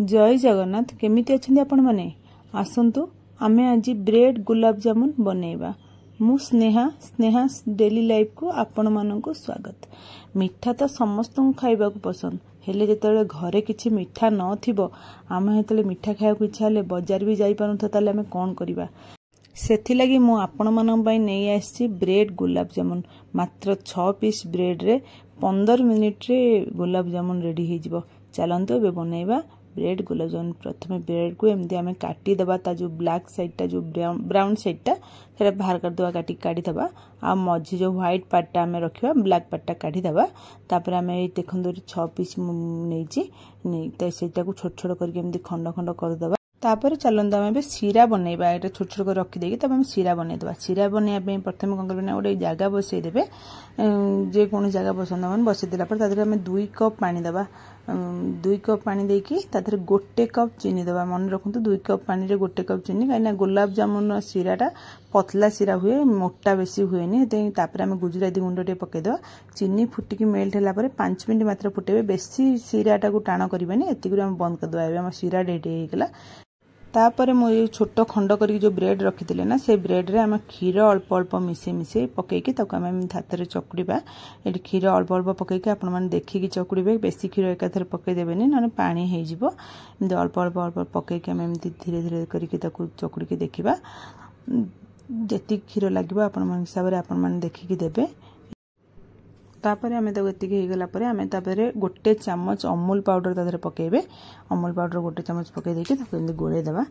जय जगन्नाथ केमिति अछंती आपण माने आसंतु आमे आज ब्रेड गुलाब जामुन बनेबा। मु स्नेहा डेली लाइफ को आपण माननको स्वागत। मिठा तो समस्त खाइबा को पसंद हेले जेतेबेले घरे किछि मिठा न थिबो आमे हेतेले मिठा खाइबा को इच्छा हेले बाजार भी जाई पारु ताले आमे कोन करिबा। सेथि लागि मु आपण मानन पई नै आछि ब्रेड गुलाब जामुन। मात्र 6 पीस ब्रेड रे 15 मिनिट रे गुलाब जामुन रेडी हे जिवो। चलंतु एबे बनेबा ब्रेड गुलाब जामुन। प्रथमे ब्रेड को एमती आमे काटी दबा ता जो ब्लैक साइड टा जो ब्राउन साइड टा सेटा बाहर कर दबा काटी दबा आ मझी जो व्हाइट पार्ट टा आमे रखिबा ब्लैक पार्ट टा काटी दबा। तापर आमे देखंदो 6 पीस नेची नै त सेटा को छोट छोट करके एमती खंड खंड कर दबा। तापर चलंदा आमे सीरा बनेबा। एटा छोट छोट कर रखि देगी तब हम सीरा बने दबा। सीरा बनेया पे प्रथमे कोन करबे ना ओडे जागा बसै देबे जे कोन जागा पसंद मन बसै देला पर तादरे हमें 2 कप पानी दबा। 2 कप पानी देकी तादरे 1 कप चीनी दबा। मन रखंतु 2 कप पानी रे 1 कप चीनी काइना गुलाब जामुन सीराटा पतला सीरा हुए मोटा बेसी हुए नि ते तापर हमें गुजराती गुंड टे पके दबा। चीनी फुटिकी मेल्ट होला पर 5 मिनिट मात्र फुटेबे बेसी सीराटा को टाण करबेनी एति गुरे हम बंद कर दबा। हम सीरा रेडी हे गेला। तापर मो छोट खंड करी जो ब्रेड रखिथिले ना से ब्रेड रे हम क्षीर अल्प अल्प मिसे पकेकी ताको हम हाथ रे चकुड़ीबा। एटी क्षीर अल्प अल्प पकेकी आपण माने देखिकी चकुड़ीबे। बेसी क्षीर एकाथरे पके देबेनी न पानी हे जिवो। एमती अल्प अल्प पकेकी हम एमती धीरे धीरे करिके ताको चकुड़ीके देखिबा। जेति क्षीर लागिबो आपण मन हिसाब रे आपण माने देखिकी देबे। तापर आमे तो एतिक हे गला परे आमे तापरे 1 चम्मच अमूल पाउडर तादरे पकेबे। अमूल पाउडर 1 चम्मच पके देके ताको एंदी गोळे देबा।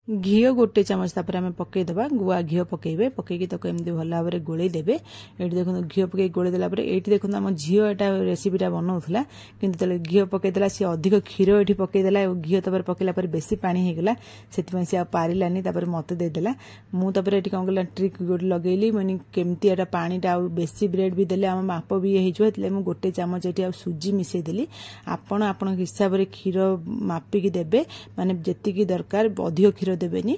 घी 1 चम्मच तापर आमे पके देबा। गुआ घी पकेबे पकेकी ताको एंदी भला भाबरे गोळे देबे। एटी देखो घी पके गोळे देला परे एटी देखो हम झियो एटा रेसिपीटा बनौथला किंतु तले घी पके देला से अधिक क्षीर एटी पके देला। घी तापर पकेला पर बेसी पानी हे गला सेति से पारिलानी तापर मते दे देला। मु तापर एटी कोन गला ट्रिक गोट लगेली माने केमती एटा पानीटा बेसी ब्रेड भी देले हम माप भी हे जो एतले मु 1 चम्मच एटी सुजी मिसे देली। आपण आपण हिसाब रे क्षीर मापिकी देबे माने जेतिकी दरकार अधिक क्षीर देबेनी।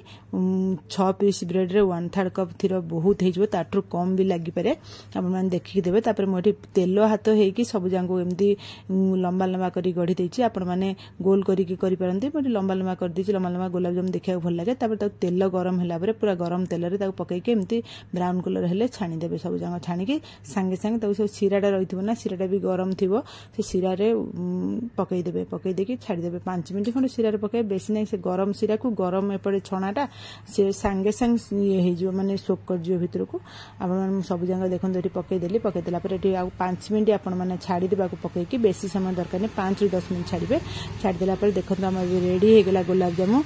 6 पीस ब्रेड रे 1/3 कप क्षीर बहुत हे जो ताठू कम भी लागि पारे आपण मान देखि देबे। तापर मोठी तेलो हाथ हे कि सब जांगो एमदी लंबा लंबा करी गढी देछि। आपण माने गोल करी की करि परंती मोठी लंबा लंबा कर देछि। लंबा लंबा गुलाब जामुन देखिया भल लागे। तापर त तेल गरम होला परे पूरा गरम तेल रे ताको पकै के एमती ब्राउन कलर हेले छानी देबे। सब जांगो छानी के संगे संगे ताको सीराटा रहिथिबो ना सीराटा भी गरम थिबो से सीरा रे पकै देबे। पकै देकी छाडी देबे 5 मिनिट खंड सीरा रे पकै बेसी नै से गरम सीरा को गरम एपड़े छणाटा से संगे संग ये हे जो माने सोक कर जियो भितर को आपण सब जांगा देखन एटी पकै देली। पकै देला पर एटी आ 5 मिनिट आपण माने छाडी देबा को पकै की बेसी समय दरकार नै 5 ରୁ 10 मिनिट छाडीबे। छाडी देला पर देखन हम रेडी हे गेला गुलाब जामुन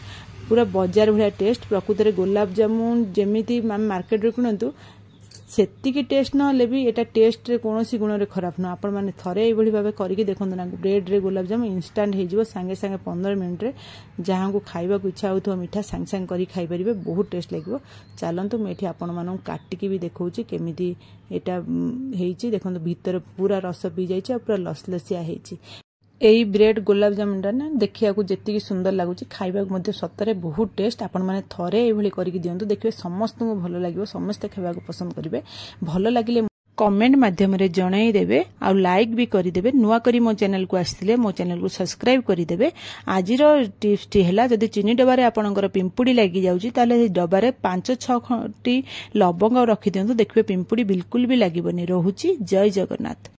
पूरा बाजार भलिया टेस्ट। प्रकृत रे गुलाब जामुन जेमिति मार्केट रे किनंतु सेतिकी टेस्ट न ले भी एटा टेस्ट रे कोनोसी गुण रे खराब न। आपण माने थरे एबडी भाबे करिके देखंतु ना ब्रेड रे गुलाब जामुन इंस्टेंट हे जिवो संगे संगे 15 मिनिट रे जहां को खाइबा को इच्छा होतो मिठा संग संग करी खाइ परिबे बहुत टेस्ट लागिवो। चलंतु मेठी आपण मानन काटिकी भी देखौची केमिति एटा हेइची देखंतु भीतर पूरा रस पी जाइची आ पूरा लसलसिया हेइची। एई ब्रेड गुलाब जामुन ना देखिया को जेतिकी सुंदर लागुची खाइबा को मध्ये सतरे बहुत टेस्ट। आपण माने थरे ए भली करिके दियंतु देखिबे समस्त को भलो लागिवो। समस्त खाइबा को पसंद करिवे। भलो लागिले कमेंट माध्यम रे जणाई देबे आ लाइक भी करि देबे। नुवा करी मो चैनल को आस्थिले मो चैनल को सब्सक्राइब करि देबे। आजिरो टिप्स टी हला जदि चीनी डबा रे आपनकर पिंपुडी लागि जाउची ताले डबा रे 5-6 टी लवंग रखि दियंतु देखिबे पिंपुडी बिल्कुल भी लागिबनी। रहूची जय जगन्नाथ।